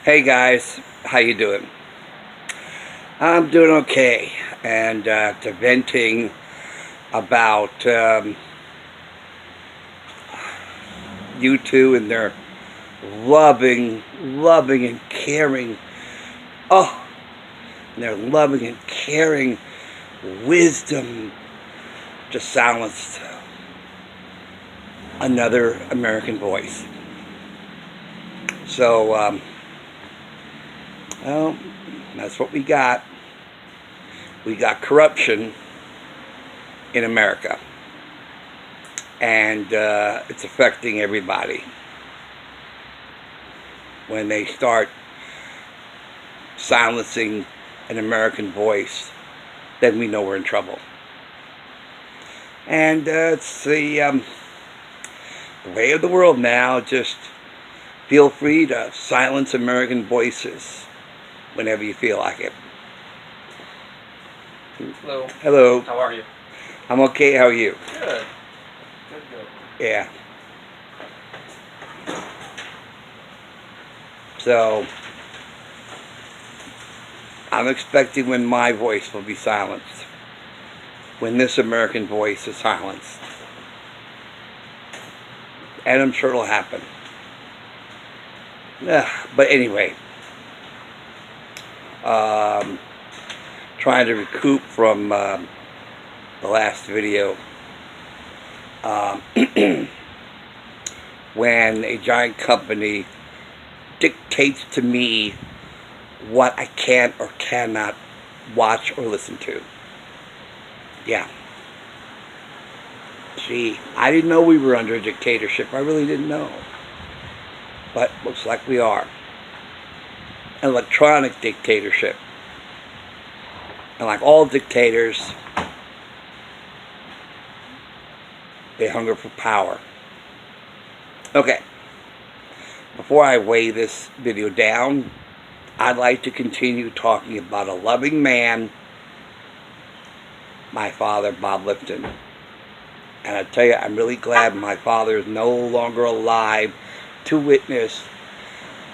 Hey guys, how you doing? I'm doing okay, and to venting about you two and their loving and caring, oh, and their loving and caring wisdom just silenced another American voice. So, well, that's what we got. We got corruption in America, and it's affecting everybody. When they start silencing an American voice, then we know we're in trouble. And it's the way of the world now. Just feel free to silence American voices whenever you feel like it. Hello. Hello. How are you? I'm okay. How are you? Good. Good. Yeah. So, I'm expecting when my voice will be silenced. When this American voice is silenced. And I'm sure it'll happen. But anyway. Trying to recoup from the last video. When a giant company dictates to me what I can or cannot watch or listen to. Yeah. Gee, I didn't know we were under a dictatorship. I really didn't know. But looks like we are. An electronic dictatorship. And like all dictators, they hunger for power. Okay. Before I weigh this video down, I'd like to continue talking about a loving man, my father, Bob Liftin. And I tell you, I'm really glad my father is no longer alive to witness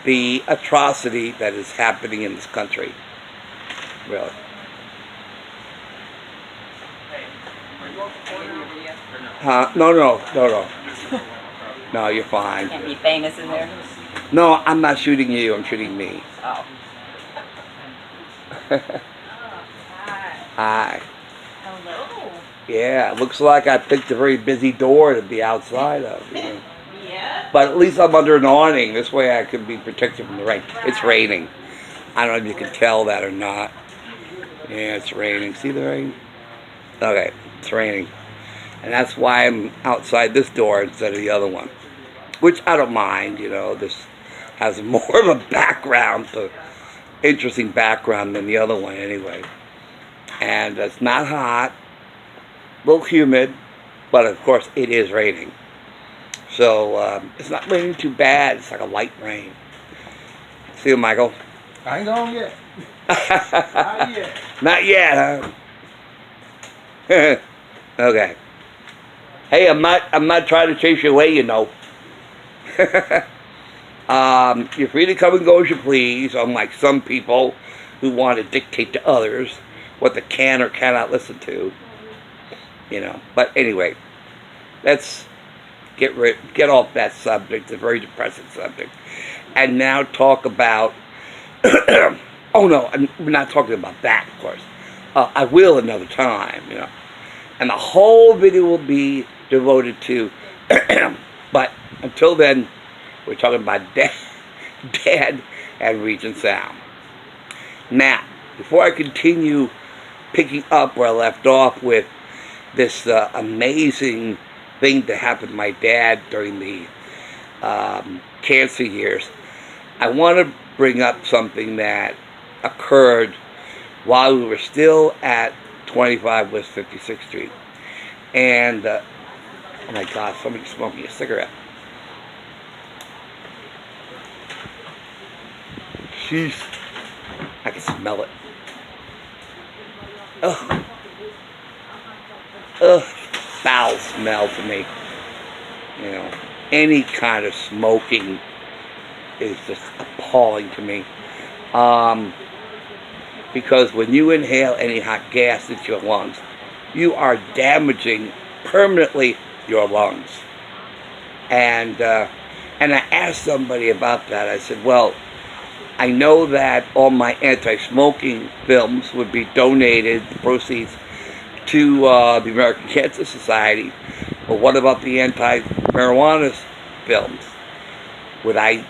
the atrocity that is happening in this country. Really. No. No, you're fine. Can't be famous in there. No, I'm not shooting you. I'm shooting me. Oh. Hi. Hello. Yeah, it looks like I picked a very busy door to be outside of. You know. Yeah. But at least I'm under an awning. This way I can be protected from the rain. It's raining. I don't know if you can tell that or not. Yeah, it's raining. See the rain? Okay, it's raining. And that's why I'm outside this door instead of the other one. Which I don't mind, you know. This has more of a background, interesting background than the other one anyway. And it's not hot, a little humid, but of course it is raining. So it's not raining too bad. It's like a light rain. See you, Michael. I ain't gone yet. Not yet. Not yet, huh? Okay. Hey, I'm not trying to chase you away, you know. You're free to come and go as you please, unlike some people who want to dictate to others what they can or cannot listen to. You know. But anyway, let's get off that subject. It's a very depressing subject. And now talk about oh no, we're not talking about that, of course. I will another time, you know. And the whole video will be devoted to but until then, we're talking about Dad and Regent sound. Now, before I continue picking up where I left off with this amazing thing that happened to my dad during the cancer years, I want to bring up something that occurred while we were still at 25 West 56th Street. And, oh my God, somebody's smoking a cigarette. Jeez. I can smell it. Ugh. Foul smell to me. You know, any kind of smoking is just appalling to me. Because when you inhale any hot gas into your lungs, you are damaging permanently your lungs. And I asked somebody about that. I said, well, I know that all my anti-smoking films would be donated, the proceeds, to the American Cancer Society. But what about the anti-marijuana films? Would I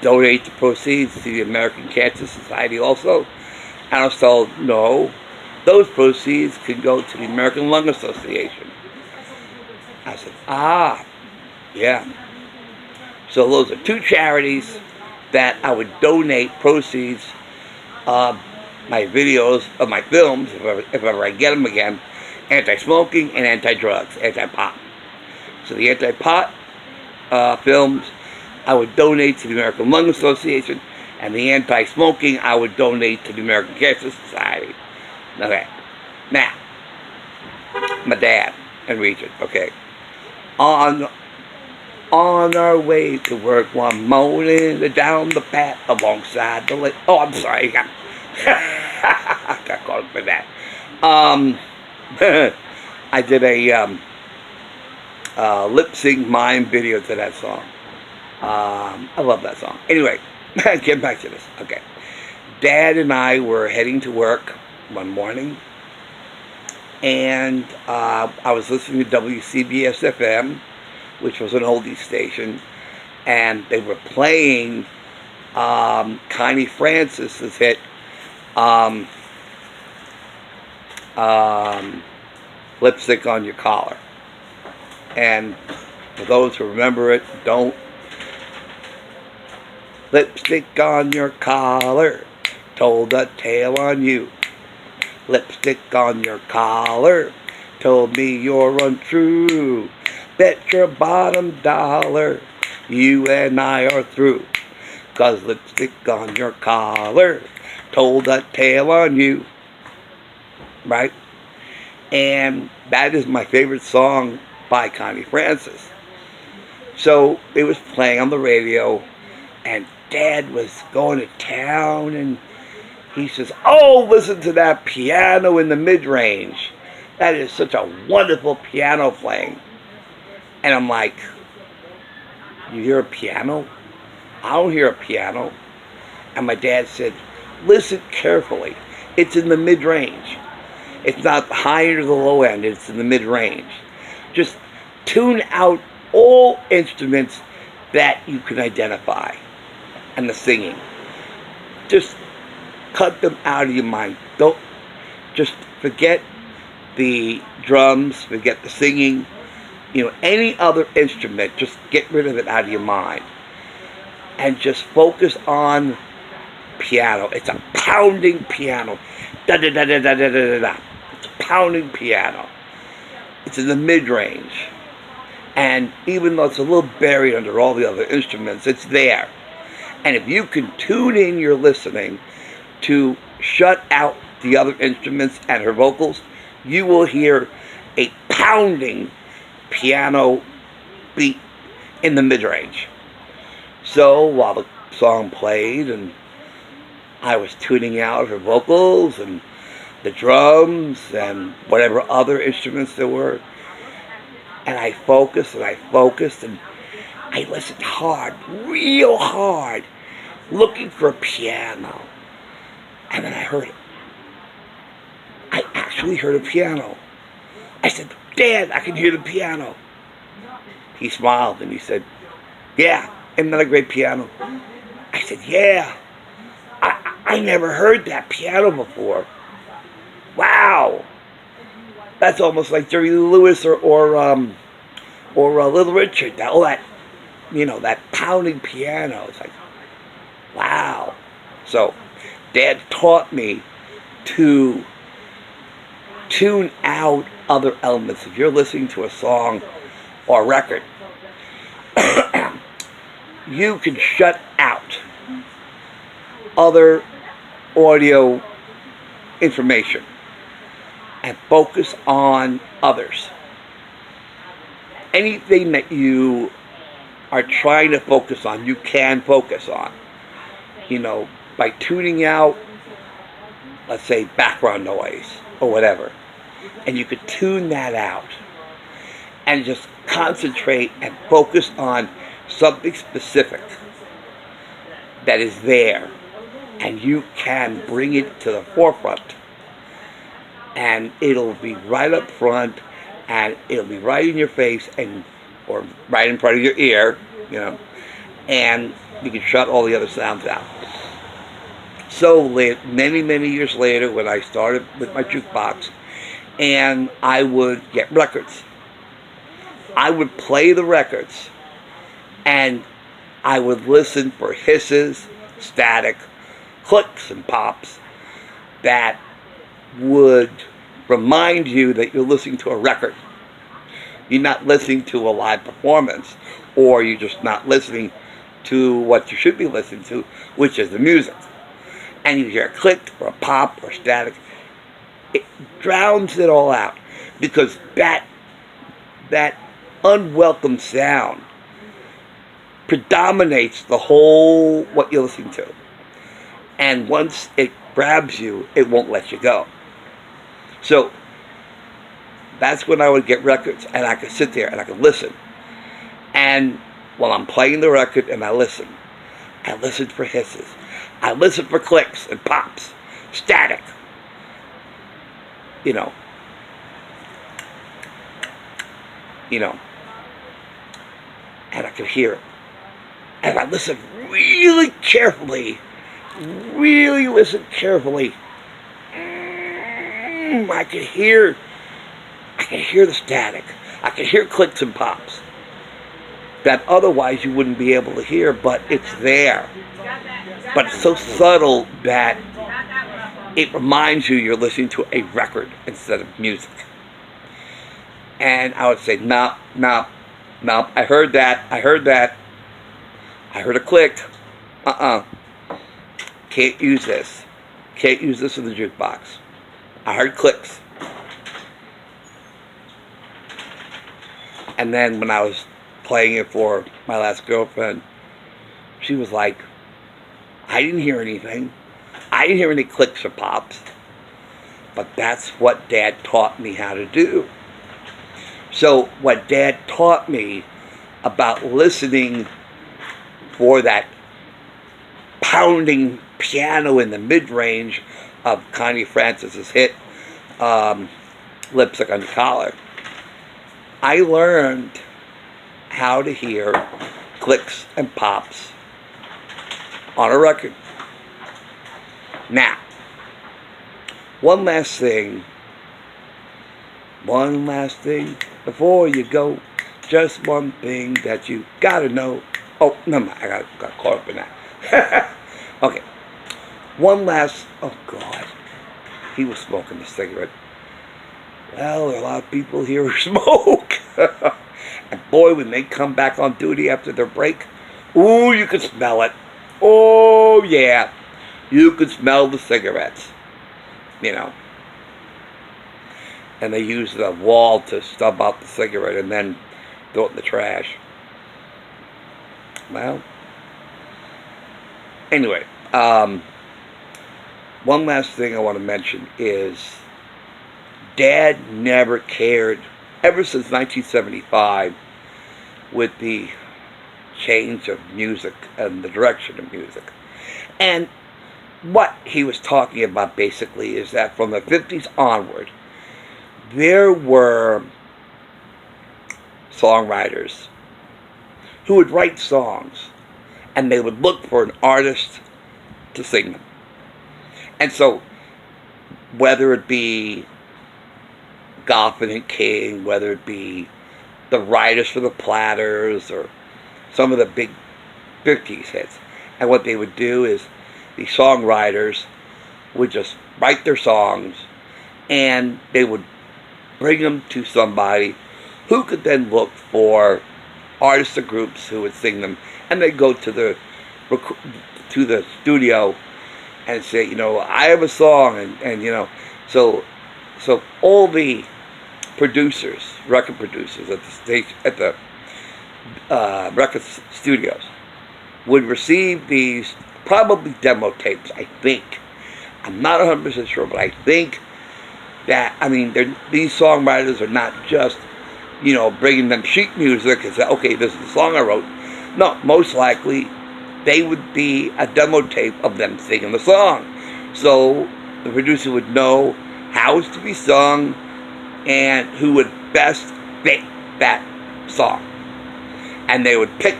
donate the proceeds to the American Cancer Society also? And I was told, no, those proceeds could go to the American Lung Association. I said, yeah. So those are two charities that I would donate proceeds of my videos, of my films, if ever I get them again, anti-smoking and anti-drugs, anti-pot. So the anti-pot films, I would donate to the American Lung Association, and the anti-smoking, I would donate to the American Cancer Society. Okay. Now, my dad and Regent, okay. On our way to work one morning, down the path alongside the lake. Oh, I'm sorry. I got caught up with that. I did a lip sync mime video to that song. I love that song. Anyway, get back to this. Okay. Dad and I were heading to work one morning, and I was listening to WCBS FM, which was an oldie station, and they were playing Connie Francis's hit, Lipstick on Your Collar. And for those who remember it, don't. Lipstick on your collar, told a tale on you. Lipstick on your collar, told me you're untrue. Bet your bottom dollar, you and I are through. 'Cause lipstick on your collar, told a tale on you. Right? And that is my favorite song by Connie Francis. So it was playing on the radio, and Dad was going to town, and he says, oh, listen to that piano in the mid-range. That is such a wonderful piano playing. And I'm like, you hear a piano? I don't hear a piano. And my dad said, listen carefully. It's in the mid-range. It's not the high end or the low end. It's in the mid-range. Just tune out all instruments that you can identify. And the singing. Just cut them out of your mind. Don't just forget the drums, forget the singing, any other instrument, just get rid of it out of your mind. And just focus on piano. It's a pounding piano. Da da da da da da da da. It's a pounding piano. It's in the mid-range. And even though it's a little buried under all the other instruments, it's there. And if you can tune in your listening to shut out the other instruments and her vocals, you will hear a pounding piano beat in the mid-range. So while the song played and I was tuning out her vocals and the drums and whatever other instruments there were, and I focused and I listened hard, real hard, looking for a piano. And then I heard it. I actually heard a piano. I said, Dad, I can hear the piano. He smiled and he said, yeah, isn't that a great piano? I said, yeah. I never heard that piano before. Wow. That's almost like Jerry Lee Lewis or Little Richard. That pounding piano. It's like, wow. So, Dad taught me to tune out other elements. If you're listening to a song or a record, you can shut out other audio information and focus on others. Anything that you are trying to focus on, you can focus on. By tuning out, let's say, background noise or whatever. And you could tune that out and just concentrate and focus on something specific that is there. And you can bring it to the forefront. And it'll be right up front, and it'll be right in your face, or right in front of your ear, and you can shut all the other sounds out. So many, many years later, when I started with my jukebox, and I would get records, I would play the records, and I would listen for hisses, static, clicks, and pops that would remind you that you're listening to a record. You're not listening to a live performance, or you're just not listening to what you should be listening to, which is the music. And you hear a click or a pop or static. It drowns it all out, because that unwelcome sound predominates the whole what you're listening to. And once it grabs you, it won't let you go. So that's when I would get records, and I could sit there and I could listen. And while I'm playing the record and I listen for hisses. I listen for clicks and pops, static. And I could hear it. And I listen really carefully, really listen carefully. I could hear the static. I could hear clicks and pops that otherwise you wouldn't be able to hear, but it's there. But it's so subtle that it reminds you you're listening to a record instead of music. And I would say, no, I heard that. I heard a click. Can't use this. Can't use this in the jukebox. I heard clicks. And then when I was playing it for my last girlfriend, she was like, I didn't hear anything. I didn't hear any clicks or pops. But that's what Dad taught me how to do. So what Dad taught me about listening for that pounding piano in the mid-range of Connie Francis's hit, Lipstick on Your Collar, I learned how to hear clicks and pops on a record. Now, one last thing before you go. Just one thing that you gotta know. Oh, no, I got caught up in that. Okay. One last, oh God, he was smoking a cigarette. Well, there are a lot of people here who smoke. And boy, when they come back on duty after their break, ooh, you can smell it. Oh, yeah. You could smell the cigarettes. And they use the wall to stub out the cigarette and then throw it in the trash. Well, anyway, one last thing I want to mention is Dad never cared, ever since 1975, with the change of music and the direction of music. And what he was talking about basically is that from the 50s onward, there were songwriters who would write songs, and they would look for an artist to sing them. And so, whether it be Goffin and King, whether it be the writers for the Platters, or some of the big 50s hits, and what they would do is the songwriters would just write their songs, and they would bring them to somebody who could then look for artists or groups who would sing them, and they'd go to the studio and say, I have a song, and so all the producers, record producers at the stage, at the record studios would receive these, probably demo tapes, I think. I'm not 100% sure, but I think that, I mean, these songwriters are not just, bringing them sheet music and say, okay, this is the song I wrote. No, most likely they would be a demo tape of them singing the song. So the producer would know how it's to be sung and who would best fit that song. And they would pick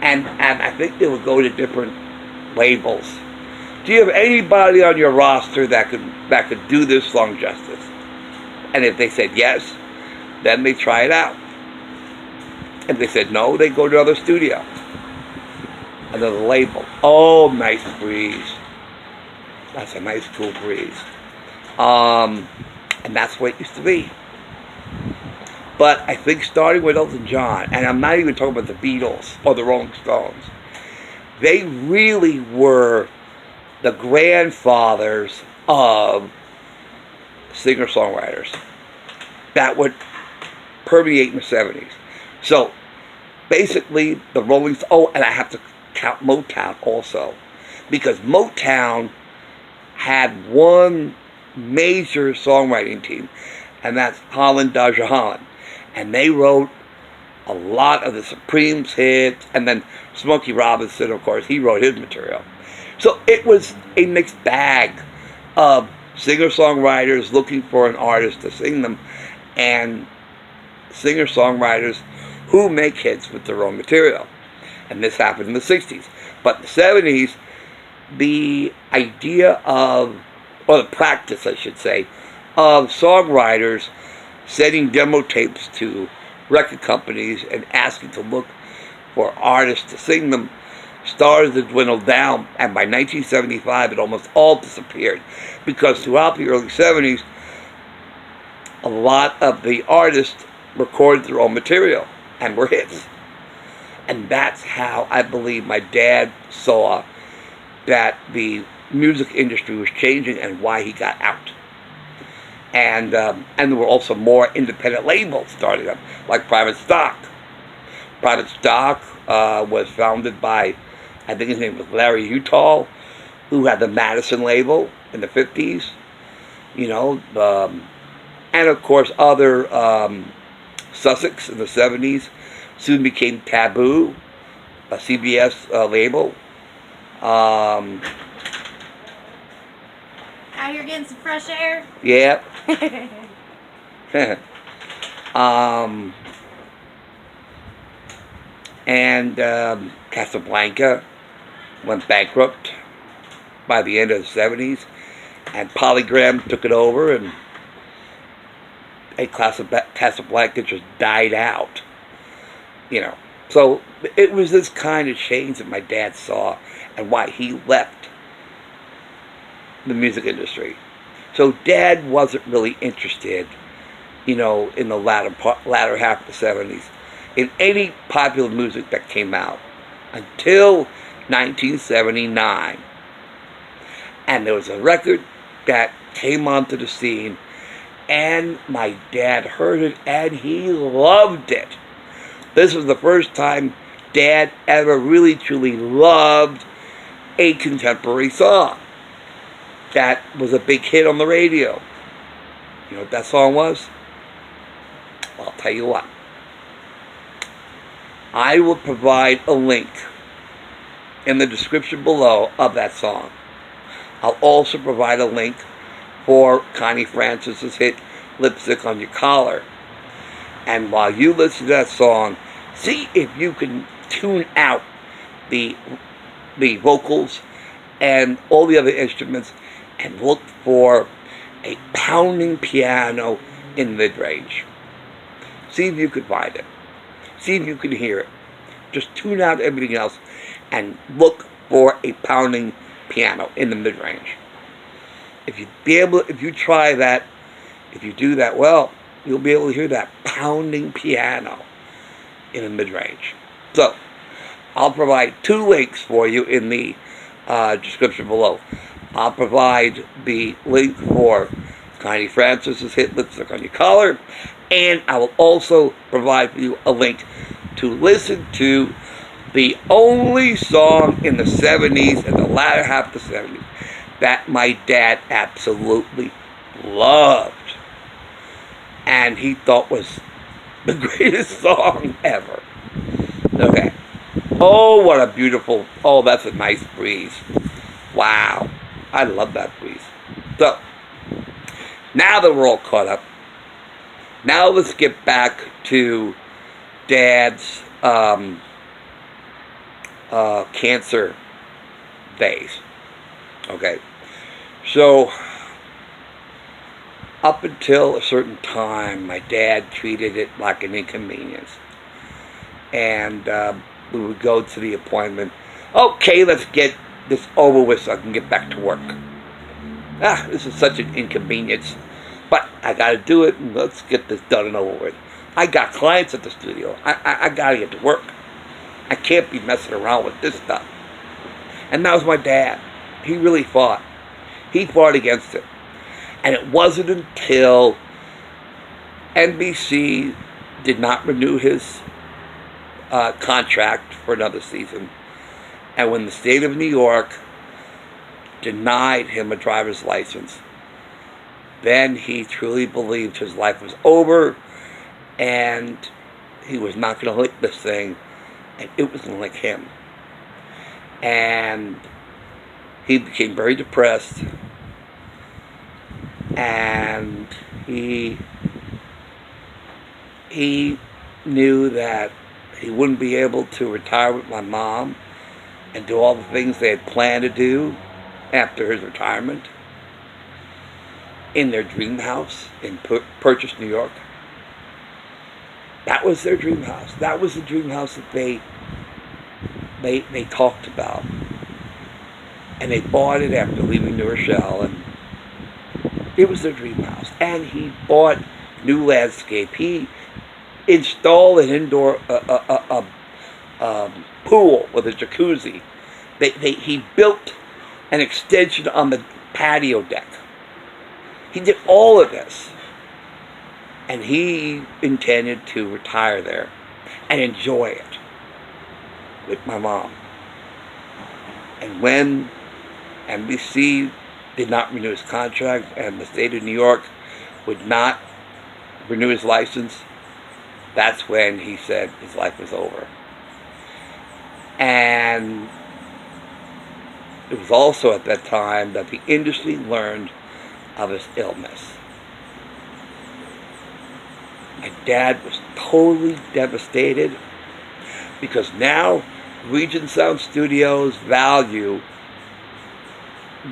and I think they would go to different labels. Do you have anybody on your roster that could do this song justice? And if they said yes, then they try it out. If they said no, they go to another studio, another label. Oh, nice breeze. That's a nice, cool breeze. And that's what it used to be. But I think starting with Elton John, and I'm not even talking about the Beatles or the Rolling Stones, they really were the grandfathers of singer-songwriters that would permeate in the 70s. So basically the Rolling Stones, oh, and I have to count Motown also, because Motown had one major songwriting team, and that's Holland, Dodger Holland. And they wrote a lot of the Supremes hits, and then Smokey Robinson, of course, he wrote his material. So it was a mixed bag of singer-songwriters looking for an artist to sing them, and singer-songwriters who make hits with their own material. And this happened in the 60s. But in the 70s, the idea of, or the practice, I should say, of songwriters sending demo tapes to record companies and asking to look for artists to sing them started to dwindle down, and by 1975 it almost all disappeared, because throughout the early 70s a lot of the artists recorded their own material and were hits. And that's how I believe my dad saw that the music industry was changing and why he got out. And there were also more independent labels starting up, like Private Stock. Private Stock was founded by, I think his name was Larry Utall, who had the Madison label in the 50s. And of course other Sussex in the 70s soon became Taboo, a CBS label. Now you're getting some fresh air? Yeah. And Casablanca went bankrupt by the end of the 70s, and Polygram took it over, and Casablanca just died out. So it was this kind of change that my dad saw and why he left the music industry. So Dad wasn't really interested, in the latter half of the 70s, in any popular music that came out until 1979. And there was a record that came onto the scene, and my dad heard it, and he loved it. This was the first time Dad ever really, truly loved a contemporary song that was a big hit on the radio. You know what that song was? I'll tell you what. I will provide a link in the description below of that song. I'll also provide a link for Connie Francis's hit, Lipstick on Your Collar. And while you listen to that song, see if you can tune out the vocals and all the other instruments and look for a pounding piano in mid-range. See if you can find it. See if you can hear it. Just tune out everything else and look for a pounding piano in the mid-range. If you try that, if you do that well, you'll be able to hear that pounding piano in the mid-range. So, I'll provide two links for you in the description below. I'll provide the link for Connie Francis's hit, Lipstick on Your Collar, and I will also provide for you a link to listen to the only song in the 70s and the latter half of the 70s that my dad absolutely loved. And he thought was the greatest song ever. Okay. Oh, what a beautiful, oh, that's a nice breeze. Wow. I love that breeze. So, now that we're all caught up, now let's get back to Dad's cancer days. Okay. So, up until a certain time, my dad treated it like an inconvenience. And we would go to the appointment. Okay, let's get this over with so I can get back to work. This is such an inconvenience. But I got to do it, and let's get this done and over with. I got clients at the studio. I got to get to work. I can't be messing around with this stuff. And that was my dad. He really fought. He fought against it. And it wasn't until NBC did not renew his contract for another season, and when the state of New York denied him a driver's license, then he truly believed his life was over, and he was not going to lick this thing, and it was going to lick him. And he became very depressed, and he knew that he wouldn't be able to retire with my mom and do all the things they had planned to do after his retirement in their dream house in Purchase, New York. That was their dream house. That was the dream house that they talked about. And they bought it after leaving New Rochelle, and it was their dream house. And he bought new landscape. He installed an indoor pool with a jacuzzi. He built an extension on the patio deck. He did all of this. And he intended to retire there and enjoy it with my mom. And when NBC did not renew his contract and the state of New York would not renew his license, that's when he said his life was over. And it was also at that time that the industry learned of his illness. My dad was totally devastated because now Regent Sound Studios' value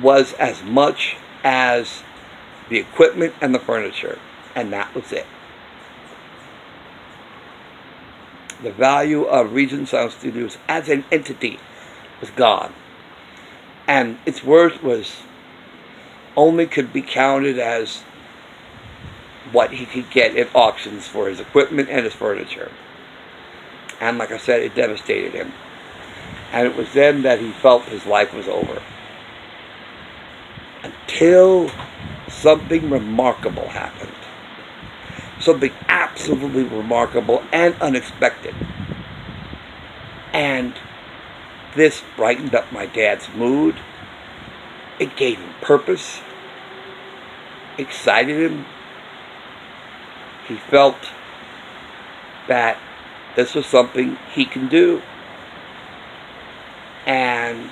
was as much as the equipment and the furniture, and that was it. The value of Regent Sound Studios as an entity was gone. And its worth was only could be counted as what he could get at auctions for his equipment and his furniture. And like I said, it devastated him. And it was then that he felt his life was over. Until something remarkable happened. Something absolutely remarkable and unexpected. And this brightened up my dad's mood. It gave him purpose. Excited him. He felt that this was something he can do. And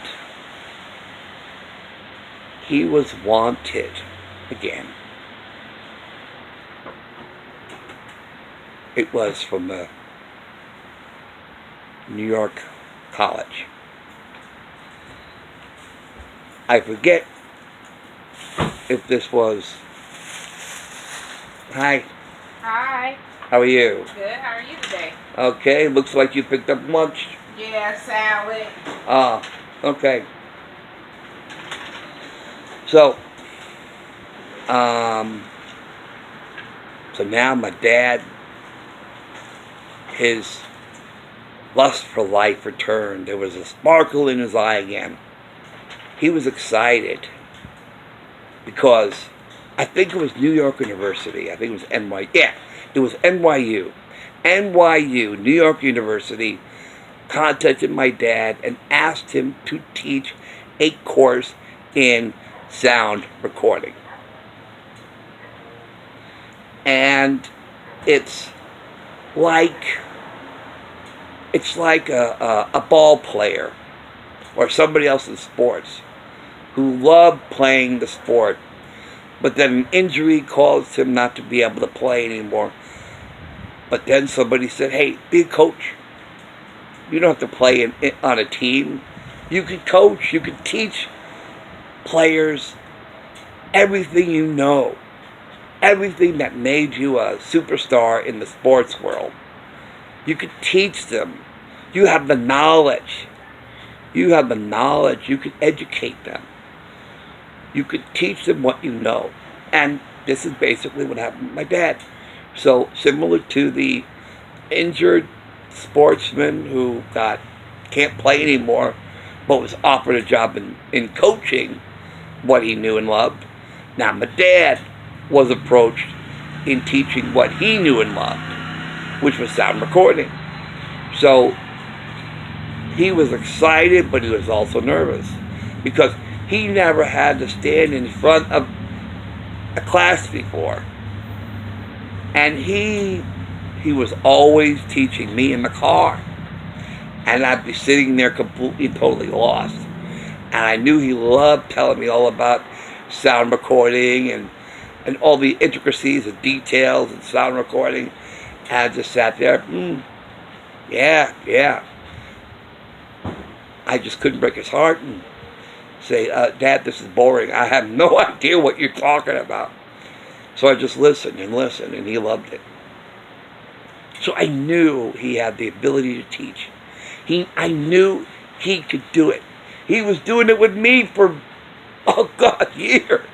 he was wanted again. It was from the New York College. I forget if this was... Hi. Hi. How are you? Good. How are you today? Okay, looks like you picked up lunch. Yeah, salad. Okay. So now my dad, his lust for life returned. There was a sparkle in his eye again. He was excited because I think it was New York University. I think it was NYU. Yeah, it was NYU. NYU, New York University, contacted my dad and asked him to teach a course in sound recording. And it's like a ball player or somebody else in sports who loved playing the sport, but then an injury caused him not to be able to play anymore. But then somebody said, hey, be a coach. You don't have to play on a team. You could coach, you could teach players everything you know, everything that made you a superstar in the sports world. You could teach them. You have the knowledge. You have the knowledge. You could educate them. You could teach them what you know. And this is basically what happened with my dad. So similar to the injured sportsman who can't play anymore, but was offered a job in coaching what he knew and loved. Now my dad was approached in teaching what he knew and loved, which was sound recording. So he was excited, but he was also nervous because he never had to stand in front of a class before. And he was always teaching me in the car. And I'd be sitting there completely and totally lost. And I knew he loved telling me all about sound recording and all the intricacies and details in sound recording. And I just sat there, yeah. I just couldn't break his heart and say, Dad, this is boring. I have no idea what you're talking about. So I just listened, and he loved it. So I knew he had the ability to teach. I knew he could do it. He was doing it with me for, years.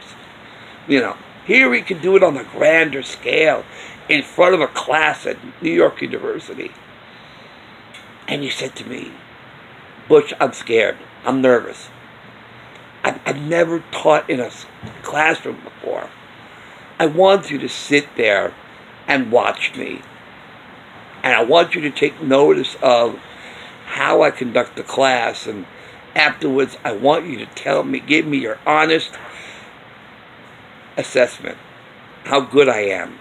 Here he could do it on a grander scale in front of a class at New York University. And he said to me, Butch, I'm scared. I'm nervous. I've never taught in a classroom before. I want you to sit there and watch me. And I want you to take notice of how I conduct the class. And afterwards, I want you to give me your honest assessment, how good I am.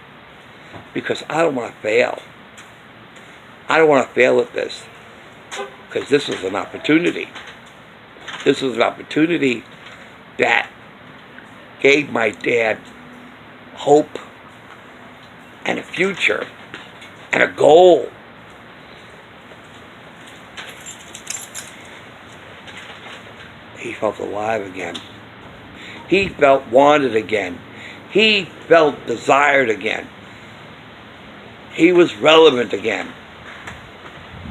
Because I don't want to fail. I don't want to fail at this. Because this was an opportunity. This was an opportunity that gave my dad hope and a future and a goal. He felt alive again. He felt wanted again. He felt desired again. He was relevant again.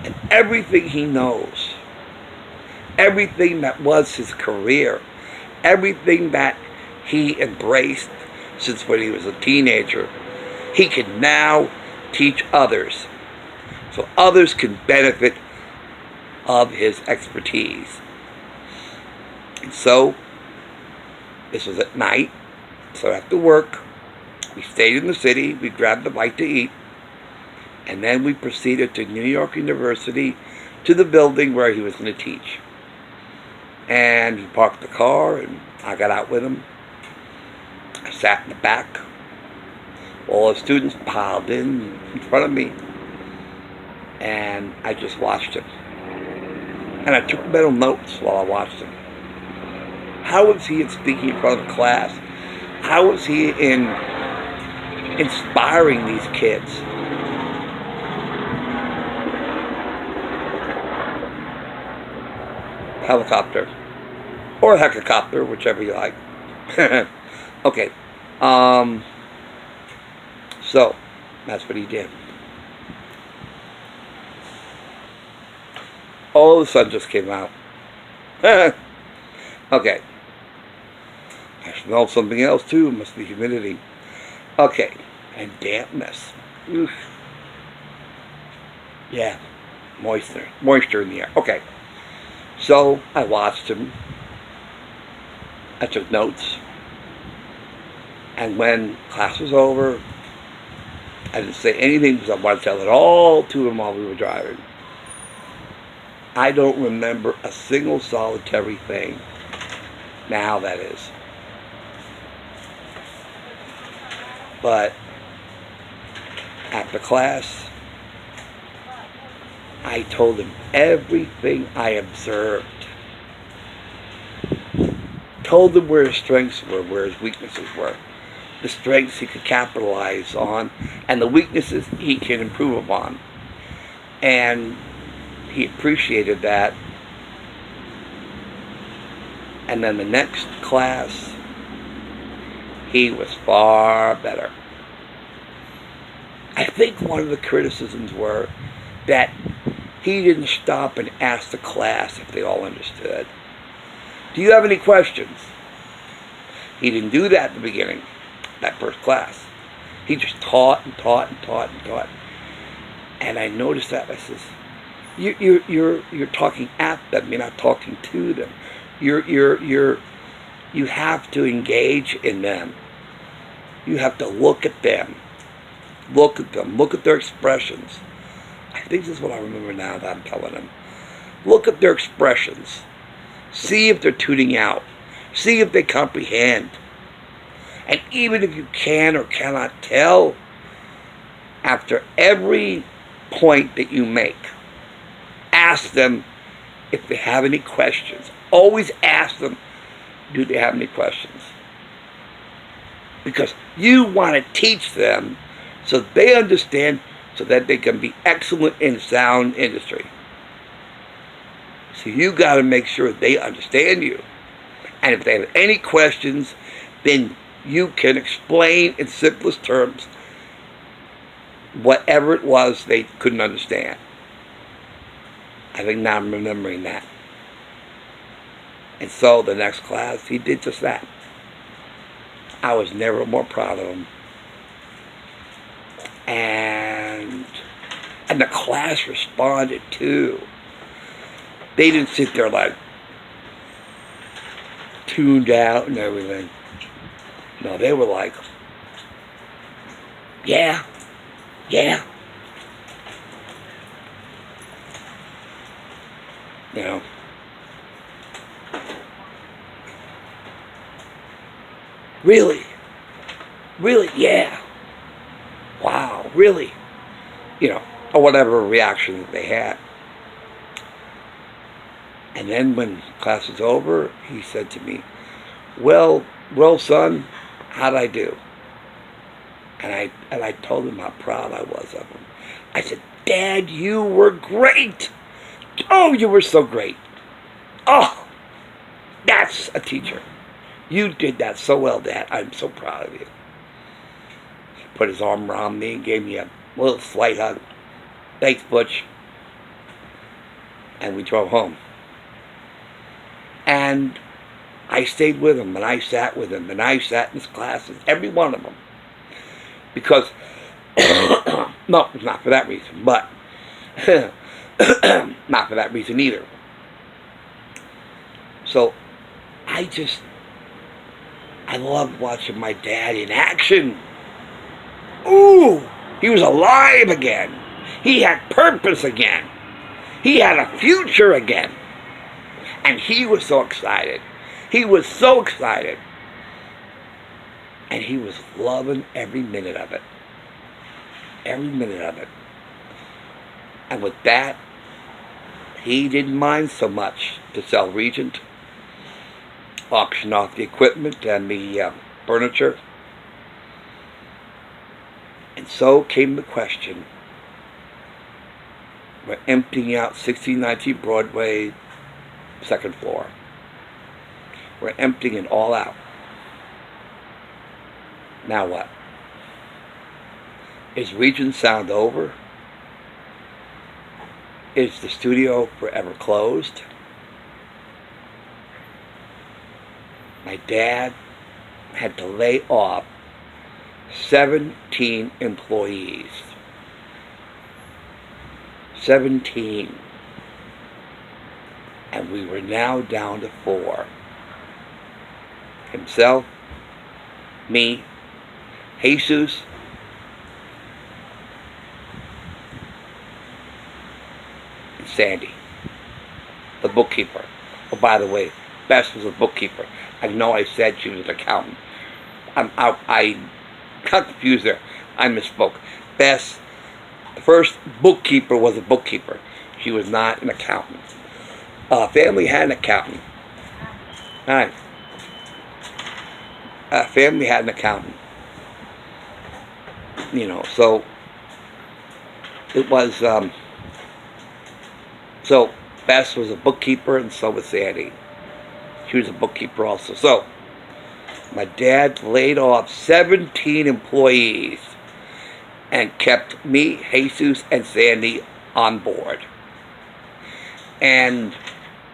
And everything he knows, everything that was his career, everything that he embraced since when he was a teenager, he can now teach others. So others can benefit of his expertise. And so, this was at night, so after work, we stayed in the city, we grabbed a bite to eat, and then we proceeded to New York University, to the building where he was going to teach. And he parked the car, and I got out with him. I sat in the back. All the students piled in front of me. And I just watched him. And I took mental notes while I watched him. How was he in speaking in front of a class? How was he in inspiring these kids? Helicopter. Or Hexacopter, whichever you like. Okay. So, that's what he did. Oh, the sun just came out. Okay. I smell something else too. It must be humidity. Okay. And dampness. Oof. Yeah. Moisture in the air. Okay. So, I watched him. I took notes. And when class was over, I didn't say anything because I wanted to tell it all to him while we were driving. I don't remember a single solitary thing. Now that is. But after class, I told him everything I observed. Told him where his strengths were, where his weaknesses were. The strengths he could capitalize on, and the weaknesses he can improve upon. And he appreciated that. And then the next class, he was far better. I think one of the criticisms were that he didn't stop and ask the class if they all understood. Do you have any questions? He didn't do that at the beginning, that first class. He just taught and taught and taught and taught. And I noticed that. I says, you're talking at them. You're not talking to them. You have to engage in them. You have to look at them. Look at them. Look at their expressions. I think this is what I remember now that I'm telling them. Look at their expressions. See if they're tuning out. See if they comprehend. And even if you can or cannot tell, after every point that you make, ask them if they have any questions. Always ask them, do they have any questions? Because you want to teach them so they understand, so that they can be excellent in sound industry. So you got to make sure they understand you. And if they have any questions, then you can explain in simplest terms whatever it was they couldn't understand. I think now I'm remembering that. And so the next class, he did just that. I was never more proud of him. And the class responded too. They didn't sit there like tuned out and everything. No, they were like, yeah. You know. Really? Yeah. Wow, really? You know, or whatever reaction that they had. And then when class was over, he said to me, well, son, how'd I do? And I told him how proud I was of him. I said, Dad, you were great. Oh, you were so great. Oh, that's a teacher. You did that so well, Dad. I'm so proud of you. He put his arm around me and gave me a little slight hug. Thanks, Butch. And we drove home. And I stayed with him, and I sat with him, and I sat in his classes, every one of them. Because, no, it's not for that reason, but not for that reason either. So, I loved watching my dad in action. Ooh, he was alive again. He had purpose again. He had a future again. And he was so excited. He was so excited. And he was loving every minute of it. Every minute of it. And with that, he didn't mind so much to sell Regent, auction off the equipment and the furniture. And so came the question. We're emptying out 1619 Broadway, second floor. We're emptying it all out. Now what? Is Regent Sound over? Is the studio forever closed? My dad had to lay off 17 employees. 17. And we were now down to 4. Himself, me, Jesus, Sandy, the bookkeeper. Oh, by the way, Bess was a bookkeeper. I know I said she was an accountant. I got confused there. I misspoke. Bess, the first bookkeeper, was a bookkeeper. She was not an accountant. Family had an accountant. All right. Family had an accountant. You know, so it was, so Bess was a bookkeeper, and so was Sandy. She was a bookkeeper also. So my dad laid off 17 employees and kept me, Jesus, and Sandy on board. And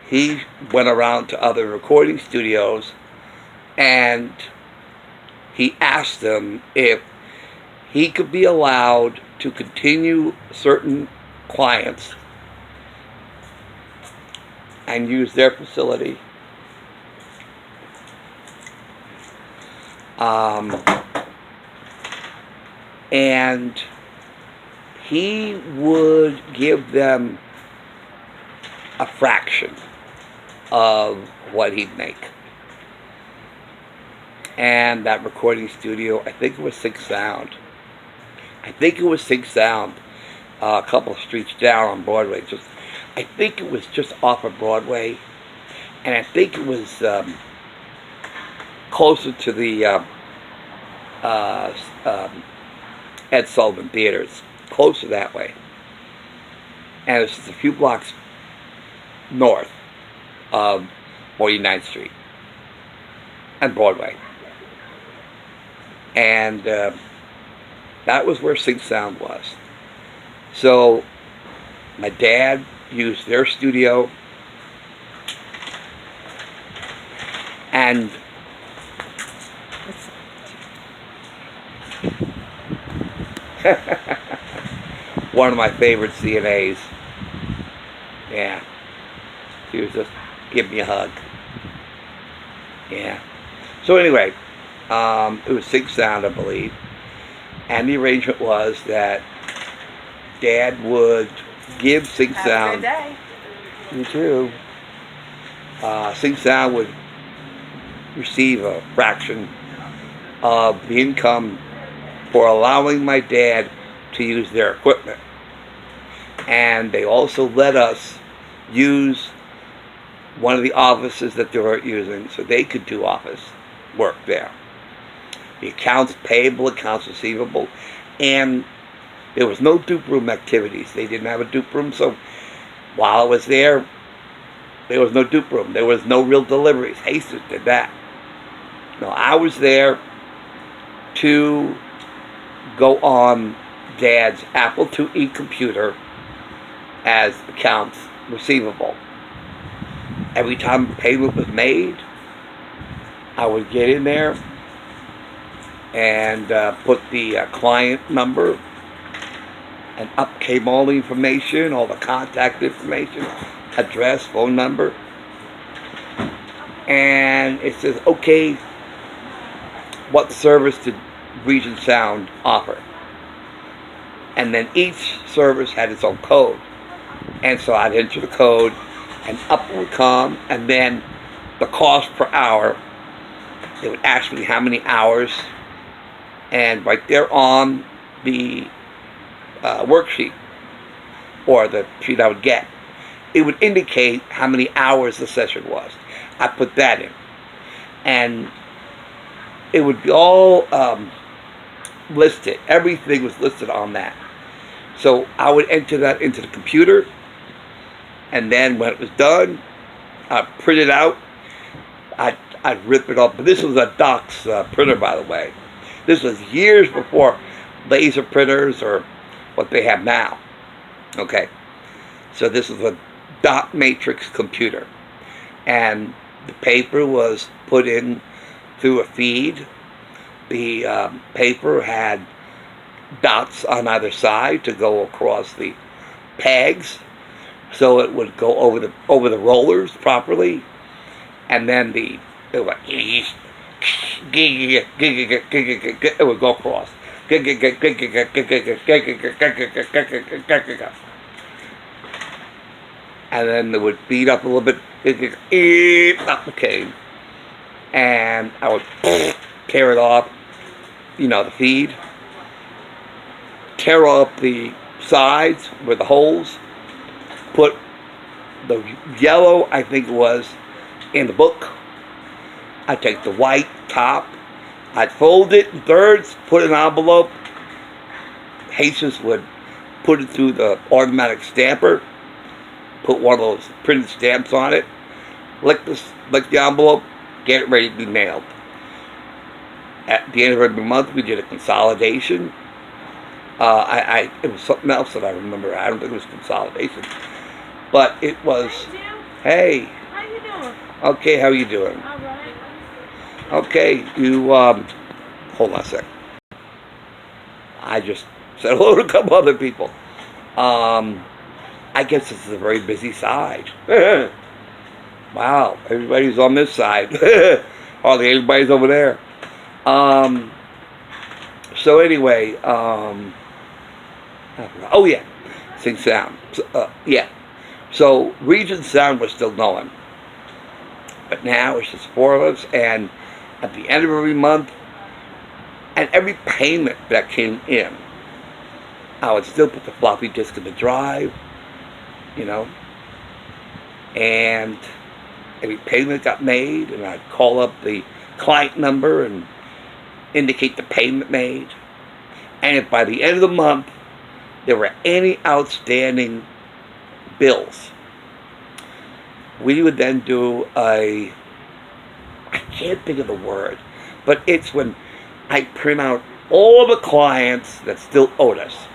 he went around to other recording studios and he asked them if he could be allowed to continue certain clients and use their facility. And he would give them a fraction of what he'd make. And that recording studio, I think it was Six Sound. A couple of streets down on Broadway. I think it was just off of Broadway. And I think it was closer to the Ed Sullivan Theaters. Closer that way. And it's just a few blocks north of 49th Street and Broadway. And that was where Sing Sound was. So my dad used their studio, and one of my favorite CNAs. Yeah. She was just giving me a hug. Yeah. So anyway, it was Sing Sound, I believe. And the arrangement was that Dad would give Sing Sound. Have a good day. You too. Sing Sound would receive a fraction of the income for allowing my dad to use their equipment. And they also let us use one of the offices that they weren't using so they could do office work there. The accounts payable, accounts receivable, and there was no dupe room activities. They didn't have a dupe room, so while I was there was no dupe room. There was no real deliveries. Jesus did that. No, I was there to go on Dad's Apple IIe computer as accounts receivable. Every time payment was made, I would get in there and put the client number, and up came all the information, all the contact information, address, phone number, and it says, okay, what service did Regent Sound offer? And then each service had its own code. And so I'd enter the code, and up it would come, and then the cost per hour. They would ask me how many hours, and right there on the worksheet, or the sheet I would get, it would indicate how many hours the session was. I put that in, and it would be all listed. Everything was listed on that. So I would enter that into the computer, and then when it was done, I'd print it out. I'd rip it off. But this was a Docs printer, by the way. This was years before laser printers or what they have now. Okay. So this was a dot matrix computer. And the paper was put in through a feed. The paper had dots on either side to go across the pegs, so it would go over the rollers properly, and then it would go across. and then they would beat up a little bit, up the cane, and I would tear it off, the feed, tear off the sides where the holes, put the yellow, I think it was, in the book. I'd take the white top, I'd fold it in thirds, put it in an envelope. Jesus would put it through the automatic stamper, put one of those printed stamps on it, lick the envelope, get it ready to be mailed. At the end of every month, we did a consolidation. It was something else that I remember. I don't think it was consolidation, but it was. Hey. How you doing? Okay, how you doing? All right. Okay, you hold on a sec. I just said hello to a couple other people. I guess this is a very busy side. Wow, everybody's on this side. Hardly everybody's over there. So anyway, oh yeah, Sing Sound. Yeah. So Regent Sound was still going. But now it's just 4 of us, and at the end of every month, and every payment that came in, I would still put the floppy disk in the drive, and every payment got made, and I'd call up the client number and indicate the payment made. And if by the end of the month there were any outstanding bills, we would then do I can't think of the word, but it's when I print out all the clients that still owed us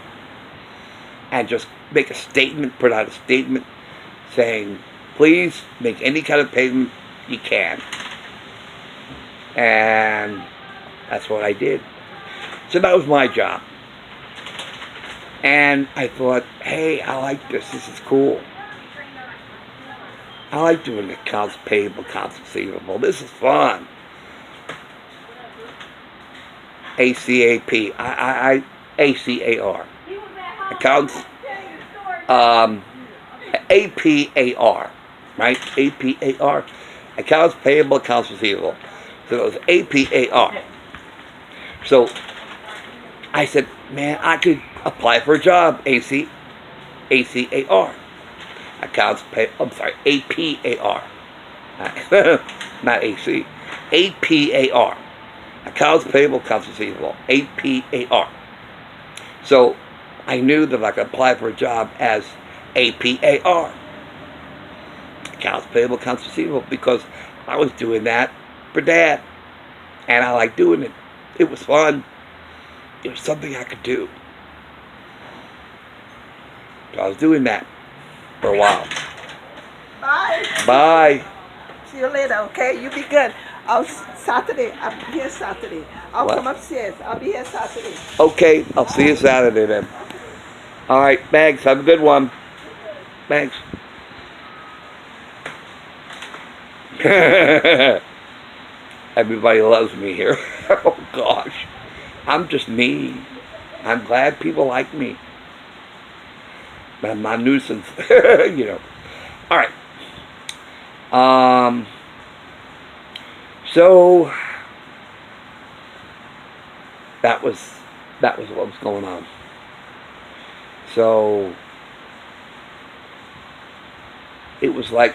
and just make a statement, print out a statement saying, please make any kind of payment you can. And that's what I did. So that was my job. And I thought, hey, I like this. This is cool. I like doing accounts payable, accounts receivable. This is fun. ACAR. Accounts. APAR. Right? APAR. Accounts payable, accounts receivable. So it was APAR. So I said, man, I could apply for a job. ACAR. APAR. Not AC. APAR. Accounts payable, accounts receivable. APAR. So I knew that I could apply for a job as APAR. Accounts payable, accounts receivable, because I was doing that for Dad. And I liked doing it. It was fun. It was something I could do. So I was doing that for a while. Bye. Bye. See you later, okay? You be good. Saturday. I'm here Saturday. I'll What? come upstairs. I'll be here Saturday. Okay, I'll see you Saturday then. All right, thanks. Have a good one. Thanks. Everybody loves me here. Oh gosh, I'm just me. I'm glad people like me. I'm not a nuisance, All right. So that was what was going on. So it was like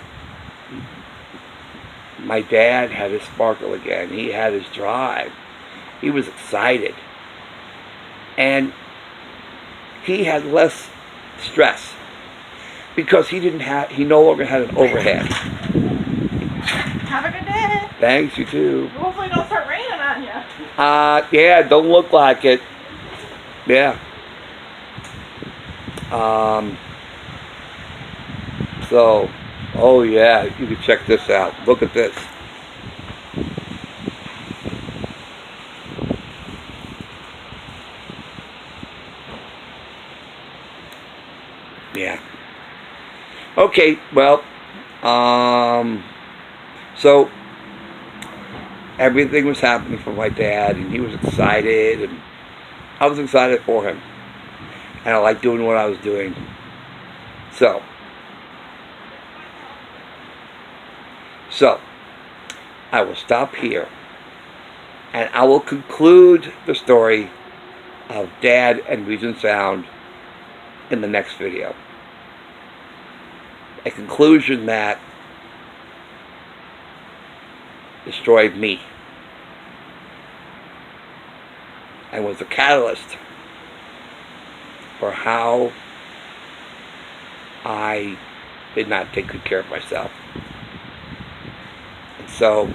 my dad had his sparkle again. He had his drive. He was excited. And he had less stress because he no longer had an overhead. Have a good day. Thanks, you too. Hopefully it don't start raining on you. Yeah, don't look like it. Yeah. So, oh yeah, you can check this out. Look at this. Yeah. Okay, well, so everything was happening for my dad, and he was excited, and I was excited for him, and I liked doing what I was doing. So So, I will stop here. And I will conclude the story of Dad and Regent Sound in the next video. A conclusion that destroyed me and was a catalyst for how I did not take good care of myself. And so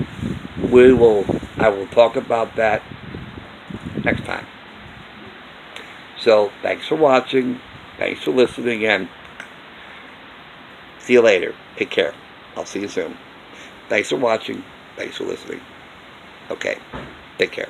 I will talk about that next time. So thanks for watching, thanks for listening, and see you later. Take care. I'll see you soon. Thanks for watching, thanks for listening. Okay, take care.